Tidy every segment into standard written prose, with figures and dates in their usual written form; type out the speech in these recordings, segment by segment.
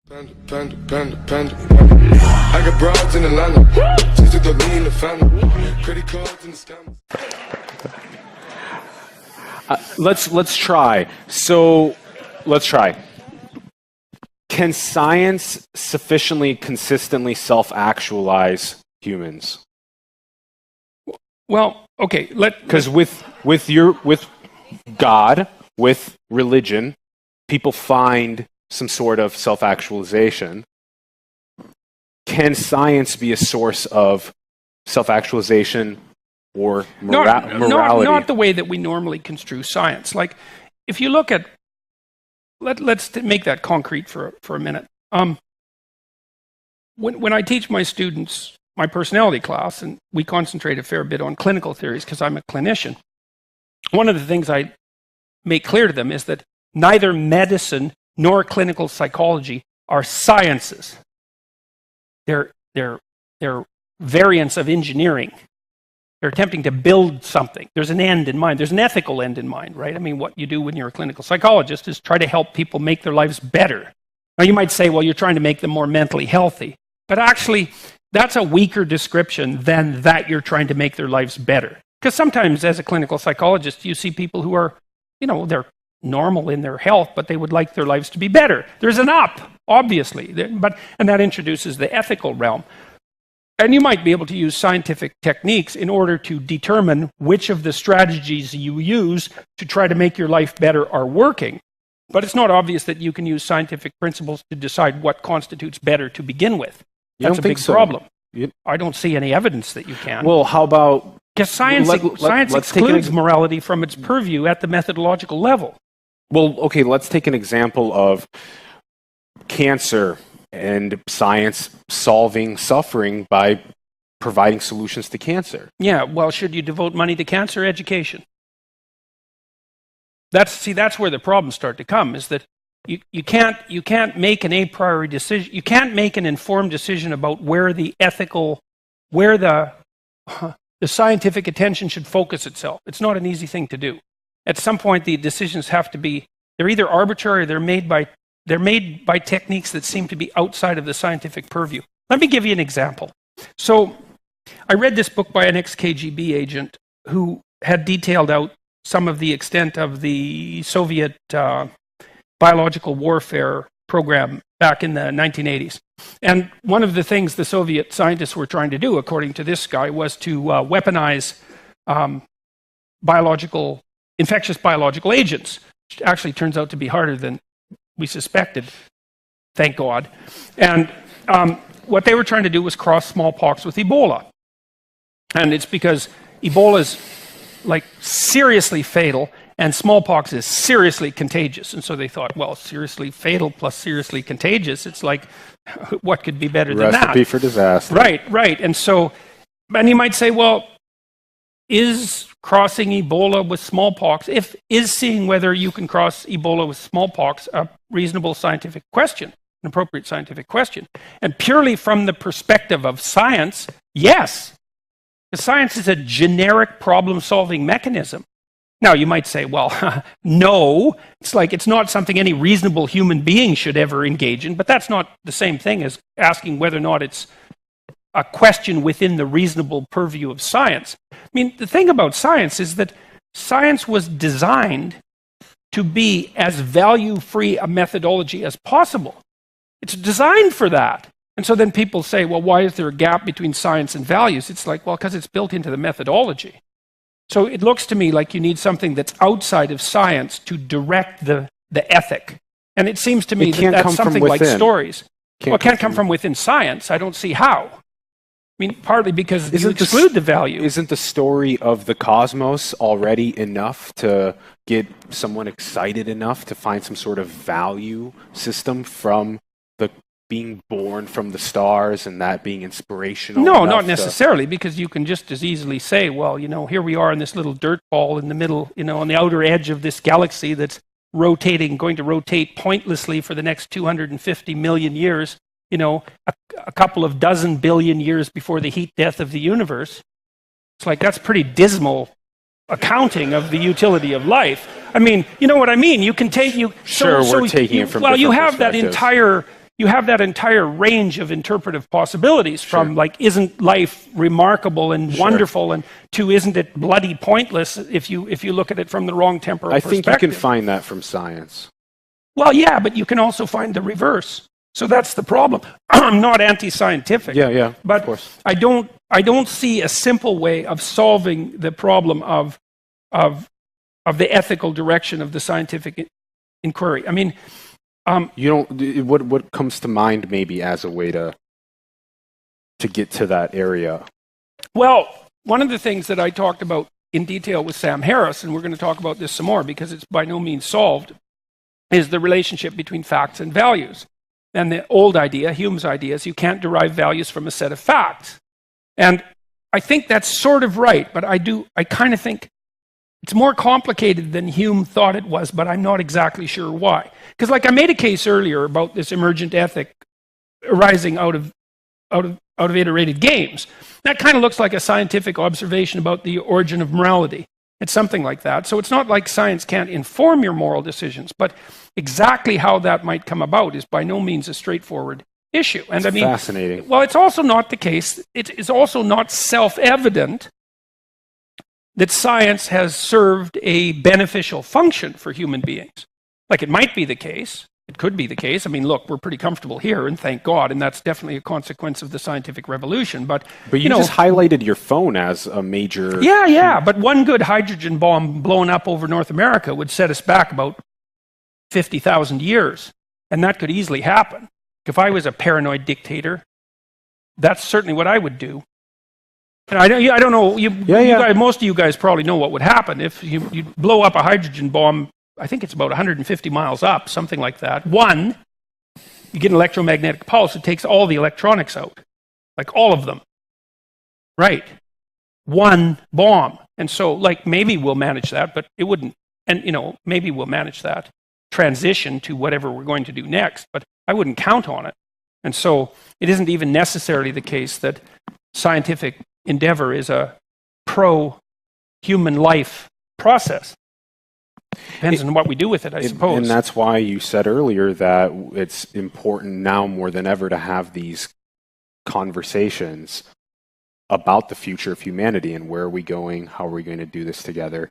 I got broads in Atlanta. Just to the lean the family. Credit cards and the scammers. Let's try. So let's try. Can science sufficiently consistently self-actualize humans? Well, okay. Because with God, with religion, people find some sort of self-actualization. Can science be a source of self-actualization or morality? Not the way that we normally construe science. Like, if you look at, let's make that concrete for a minute. When I teach my students my personality class, and we concentrate a fair bit on clinical theories because I'm a clinician, one of the things I make clear to them is that neither medicine nor clinical psychology are sciences. They're variants of engineering. They're attempting to build something. There's an end in mind. There's an ethical end in mind, right? I mean, what you do when you're a clinical psychologist is try to help people make their lives better. Now, you might say, well, you're trying to make them more mentally healthy. But actually, that's a weaker description than that you're trying to make their lives better. Because sometimes, as a clinical psychologist, you see people who are, they're normal in their health, but they would like their lives to be better. There's an up, obviously, and that introduces the ethical realm. And you might be able to use scientific techniques in order to determine which of the strategies you use to try to make your life better are working. But it's not obvious that you can use scientific principles to decide what constitutes better to begin with. That's a big problem. I don't see any evidence that you can. Well, how about... Because science excludes morality from its purview at the methodological level. Well, okay, let's take an example of cancer and science solving suffering by providing solutions to cancer. Yeah, well, should you devote money to cancer education? That's where the problems start to come, is that you can't make an a priori decision. You can't make an informed decision about where the scientific attention should focus itself. It's not an easy thing to do. At some point, the decisions have to be, they're either arbitrary or they're made by techniques that seem to be outside of the scientific purview. Let me give you an example. So I read this book by an ex-KGB agent who had detailed out some of the extent of the Soviet biological warfare program back in the 1980s. And one of the things the Soviet scientists were trying to do, according to this guy, was to weaponize infectious biological agents, which actually turns out to be harder than we suspected, thank God. And what they were trying to do was cross smallpox with Ebola. And it's because Ebola's seriously fatal, and smallpox is seriously contagious. And so they thought, well, seriously fatal plus seriously contagious, it's like, what could be better than that? Recipe for disaster. Right. And you might say, well, is crossing Ebola with smallpox, is seeing whether you can cross Ebola with smallpox a reasonable scientific question, an appropriate scientific question? And purely from the perspective of science, yes. Because science is a generic problem-solving mechanism. Now, you might say, well, no, it's not something any reasonable human being should ever engage in, but that's not the same thing as asking whether or not it's a question within the reasonable purview of science. I mean, the thing about science is that science was designed to be as value-free a methodology as possible. It's designed for that. And so then people say, well, why is there a gap between science and values? It's like, well, because it's built into the methodology. So it looks to me like you need something that's outside of science to direct the ethic. And it seems to me that's something like stories. It can't come from within science. I don't see how. I mean, partly because you exclude the value. Isn't the story of the cosmos already enough to get someone excited enough to find some sort of value system from the being born from the stars and that being inspirational? No, not necessarily, because you can just as easily say, well, here we are in this little dirt ball in the middle, on the outer edge of this galaxy that's going to rotate pointlessly for the next 250 million years, a couple of dozen billion years before the heat death of the universe. It's like, that's pretty dismal accounting of the utility of life. I mean, you know what I mean? You can take... we're taking it from you have that entire you have that entire range of interpretive possibilities from like, isn't life remarkable and wonderful, and to isn't it bloody pointless if you look at it from the wrong temporal perspective. I think you can find that from science. Well, yeah, but you can also find the reverse. So that's the problem. I'm not anti-scientific. Yeah, but of course. I don't see a simple way of solving the problem of the ethical direction of the scientific inquiry. I mean, you don't. What comes to mind maybe as a way to get to that area? Well, one of the things that I talked about in detail with Sam Harris, and we're going to talk about this some more because it's by no means solved, is the relationship between facts and values. And the old idea, Hume's idea, is you can't derive values from a set of facts. And I think that's sort of right, but I kind of think it's more complicated than Hume thought it was, but I'm not exactly sure why. Because like I made a case earlier about this emergent ethic arising out of iterated games. That kind of looks like a scientific observation about the origin of morality. It's something like that. So it's not like science can't inform your moral decisions, but exactly how that might come about is by no means a straightforward issue. And I mean, fascinating. Well, it's also not the case. It is also not self-evident that science has served a beneficial function for human beings. Like it might be the case. It could be the case. I mean, look, we're pretty comfortable here, and thank God, and that's definitely a consequence of the scientific revolution. But you know, just highlighted your phone as a major... Yeah, but one good hydrogen bomb blown up over North America would set us back about 50,000 years, and that could easily happen. If I was a paranoid dictator, that's certainly what I would do. And I don't know, you guys, most of you guys probably know what would happen if you blow up a hydrogen bomb. I think it's about 150 miles up, something like that. One, you get an electromagnetic pulse, it takes all the electronics out, like all of them. Right. One bomb. And so, like, maybe we'll manage that, but it wouldn't. And, you know, maybe we'll manage that transition to whatever we're going to do next, but I wouldn't count on it. And so it isn't even necessarily the case that scientific endeavor is a pro-human life process. Depends on what we do with it, I suppose. And that's why you said earlier that it's important now more than ever to have these conversations about the future of humanity and where are we going, how are we going to do this together.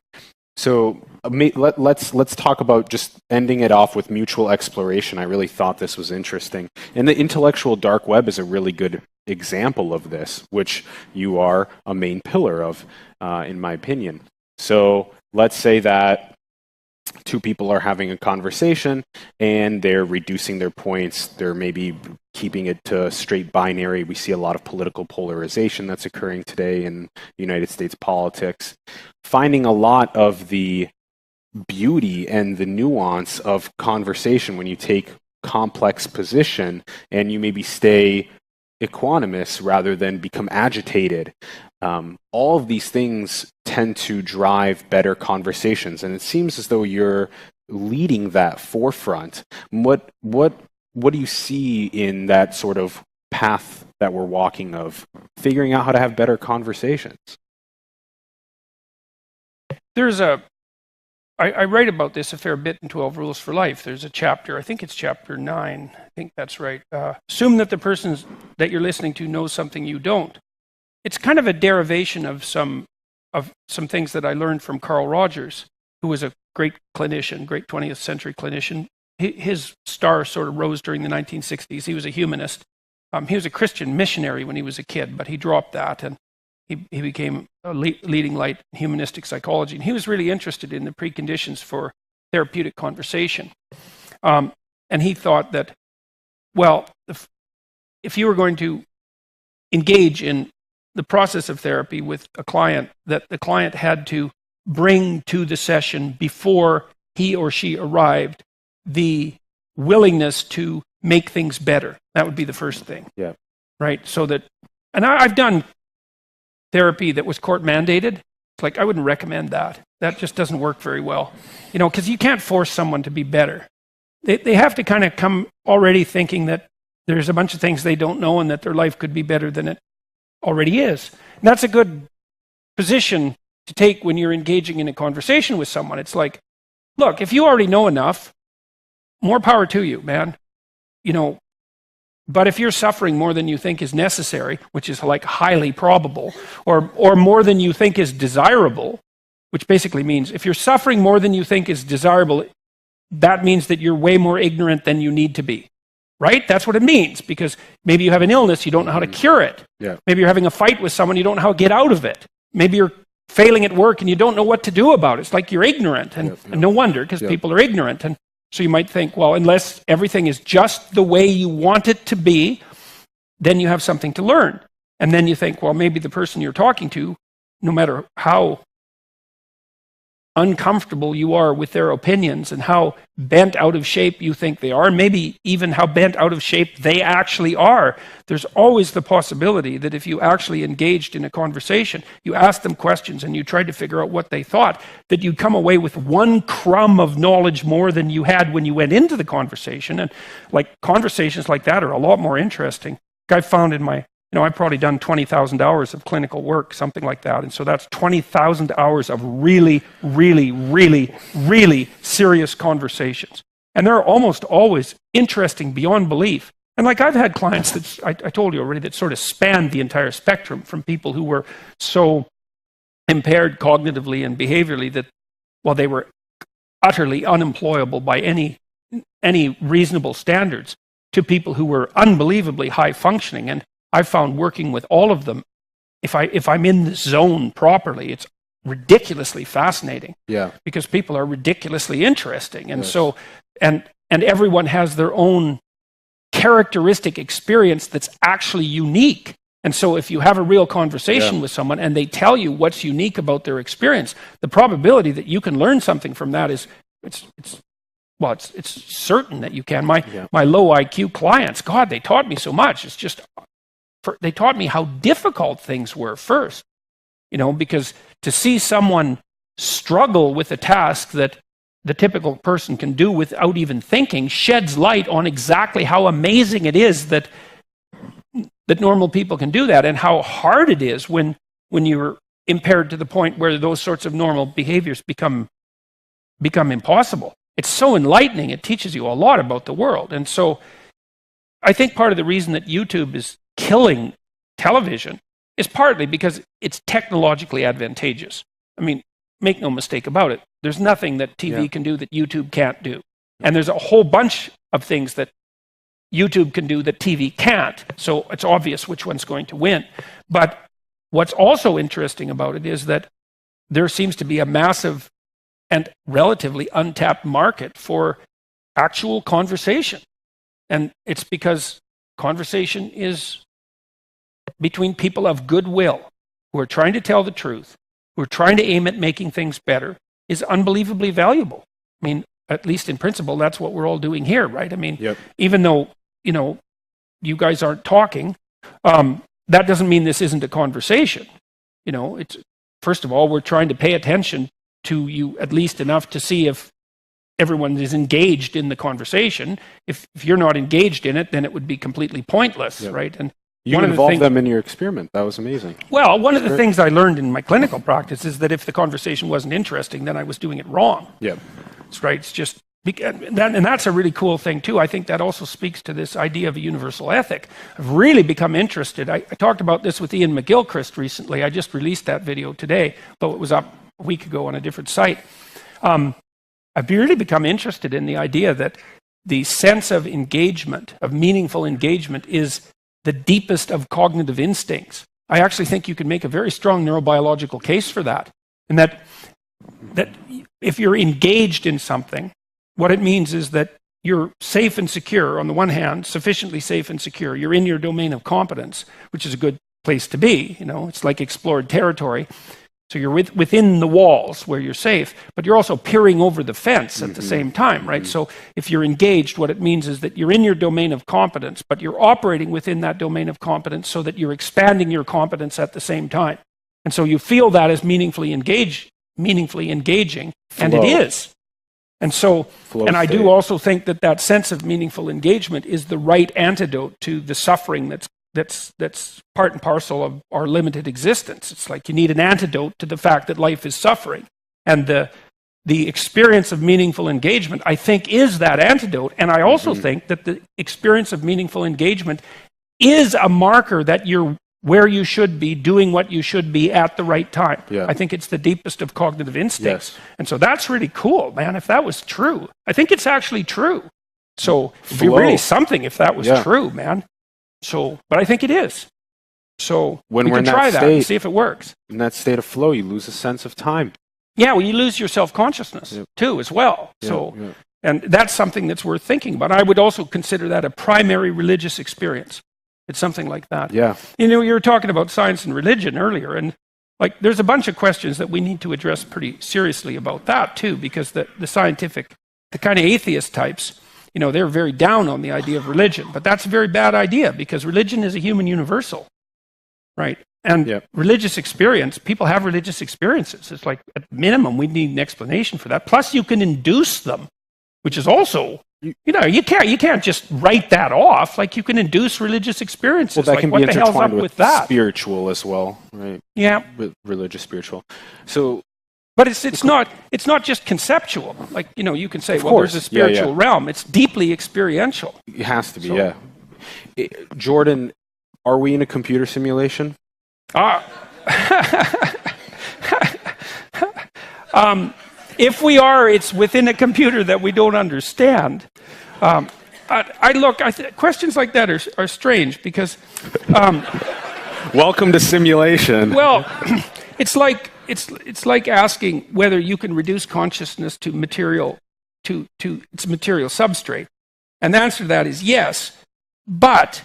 So let's talk about just ending it off with mutual exploration. I really thought this was interesting. And the intellectual dark web is a really good example of this, which you are a main pillar of, in my opinion. So let's say that two people are having a conversation and they're reducing their points. They're maybe keeping it to straight binary. We see a lot of political polarization that's occurring today in United States politics. Finding a lot of the beauty and the nuance of conversation when you take complex position and you maybe stay equanimous rather than become agitated. All of these things tend to drive better conversations, and it seems as though you're leading that forefront. What do you see in that sort of path that we're walking of figuring out how to have better conversations? I write about this a fair bit in 12 Rules for Life. There's a chapter, I think it's chapter 9, I think that's right. Assume that the person that you're listening to knows something you don't. It's kind of a derivation of some things that I learned from Carl Rogers, who was a great clinician, great 20th century clinician. His star sort of rose during the 1960s. He was a humanist. He was a Christian missionary when he was a kid, but he dropped that and he became a leading light in humanistic psychology. And he was really interested in the preconditions for therapeutic conversation. And he thought that, well, if you were going to engage in the process of therapy with a client, that the client had to bring to the session before he or she arrived the willingness to make things better. That would be the first thing. Yeah. Right? So that, and I've done therapy that was court mandated. It's like, I wouldn't recommend that. That just doesn't work very well. You know, because you can't force someone to be better. They have to kind of come already thinking that there's a bunch of things they don't know and that their life could be better than it already is. And that's a good position to take when you're engaging in a conversation with someone. It's like, look, if you already know enough, more power to you, man. You know, But if you're suffering more than you think is necessary, which is like highly probable, or more than you think is desirable, which basically means if you're suffering more than you think is desirable, that means that you're way more ignorant than you need to be. Right? That's what it means, because maybe you have an illness, you don't know how to cure it. Yeah. Maybe you're having a fight with someone, you don't know how to get out of it. Maybe you're failing at work and you don't know what to do about it. It's like you're ignorant, and no wonder, because people are ignorant. And so you might think, well, unless everything is just the way you want it to be, then you have something to learn. And then you think, well, maybe the person you're talking to, no matter how uncomfortable you are with their opinions and how bent out of shape you think they are, maybe even how bent out of shape they actually are, there's always the possibility that if you actually engaged in a conversation, you asked them questions and you tried to figure out what they thought, that you'd come away with one crumb of knowledge more than you had when you went into the conversation. And like conversations like that are a lot more interesting. I found in my I've probably done 20,000 hours of clinical work, something like that. And so that's 20,000 hours of really, really, really, really serious conversations. And they're almost always interesting beyond belief. And like I've had clients that, I told you already, that sort of spanned the entire spectrum, from people who were so impaired cognitively and behaviorally that, well, they were utterly unemployable by any reasonable standards, to people who were unbelievably high functioning. And I've found working with all of them, if I'm in the zone properly, it's ridiculously fascinating. Yeah. Because people are ridiculously interesting. And so, and everyone has their own characteristic experience that's actually unique. And so if you have a real conversation with someone and they tell you what's unique about their experience, the probability that you can learn something from that is, it's certain that you can. My low IQ clients, God, they taught me so much. It's just, they taught me how difficult things were first, because to see someone struggle with a task that the typical person can do without even thinking sheds light on exactly how amazing it is that normal people can do that, and how hard it is when you're impaired to the point where those sorts of normal behaviors become impossible. It's so enlightening. It teaches you a lot about the world. And so I think part of the reason that YouTube is killing television is partly because it's technologically advantageous. I mean, make no mistake about it. There's nothing that TV can do that YouTube can't do. And there's a whole bunch of things that YouTube can do that TV can't. So it's obvious which one's going to win. But what's also interesting about it is that there seems to be a massive and relatively untapped market for actual conversation. And it's because conversation is between people of goodwill who are trying to tell the truth, who are trying to aim at making things better, is unbelievably valuable. I mean, at least in principle, that's what we're all doing here, right? I mean, even though, you guys aren't talking, that doesn't mean this isn't a conversation. It's, first of all, we're trying to pay attention to you at least enough to see if everyone is engaged in the conversation. If you're not engaged in it, then it would be completely pointless, right? And you involved them in your experiment. That was amazing. Well, one of the things I learned in my clinical practice is that if the conversation wasn't interesting, then I was doing it wrong. Yeah. That's right. It's just, and that's a really cool thing too. I think that also speaks to this idea of a universal ethic. I've really become interested. I talked about this with Ian McGilchrist recently. I just released that video today, though it was up a week ago on a different site. I've really become interested in the idea that the sense of engagement, of meaningful engagement, is the deepest of cognitive instincts. I actually think you can make a very strong neurobiological case for that. And that if you're engaged in something, what it means is that you're safe and secure, on the one hand, sufficiently safe and secure. You're in your domain of competence, which is a good place to be. It's like explored territory. So you're within the walls where you're safe, but you're also peering over the fence at the same time, right? So if you're engaged, what it means is that you're in your domain of competence, but you're operating within that domain of competence so that you're expanding your competence at the same time. And so you feel that as meaningfully engaging, and it is. And so, and I do also think that sense of meaningful engagement is the right antidote to the suffering that's part and parcel of our limited existence. It's like you need an antidote to the fact that life is suffering. And the the experience of meaningful engagement, I think, is that antidote. And I also think that the experience of meaningful engagement is a marker that you're where you should be, doing what you should be at the right time. Yeah. I think it's the deepest of cognitive instincts. Yes. And so that's really cool, man, if that was true. I think it's actually true. So it'd be Flow. really something if that was Yeah. true, man. So, but I think it is. So When we we're can in try that that and state- see if it works. In that state of flow, you lose a sense of time. Yeah, well, you lose your self-consciousness Yep. too, as well. Yeah, So, yeah. and that's something that's worth thinking about. I would also consider that a primary religious experience. It's something like that. Yeah. You know, you were talking about science and religion earlier, and like there's a bunch of questions that we need to address pretty seriously about that too, because the scientific, the kind of atheist types, you know, they're very down on the idea of religion, but that's a very bad idea because religion is a human universal, right? And Yep. religious experience, people have religious experiences. It's like at minimum we need an explanation for that. Plus you can induce them, which is also, you know, you can't just write that off. Like you can induce religious experiences. Well, that like, can what be the hell's up intertwined with with that? spiritual as well, right? Yeah, Religious, spiritual. So but it's not just conceptual. Like, you know, you can say, Of well, course. there's a Yeah, yeah. spiritual realm. It's deeply experiential. it has to be, So- yeah. Jordan, are we in a computer simulation? If we are, it's within a computer that we don't understand. Questions like that are strange because, Welcome to simulation. well, it's like asking whether you can reduce consciousness to material to its material substrate, and the answer to that is yes. But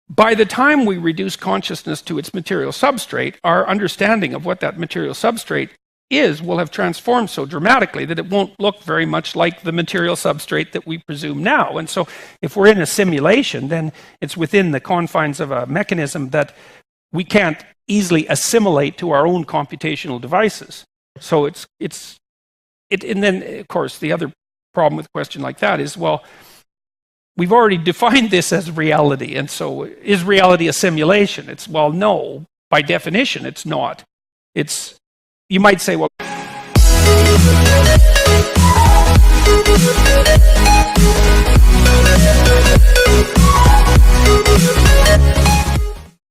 by the time we reduce consciousness to its material substrate, our understanding of what that material substrate is will have transformed so dramatically that it won't look very much like the material substrate that we presume now. And so if we're in a simulation, then it's within the confines of a mechanism that we can't easily assimilate to our own computational devices. So and then, of course, the other problem with a question like that is, well, we've already defined this as reality, and so is reality a simulation? It's, well, no, by definition, it's not. You might say, well,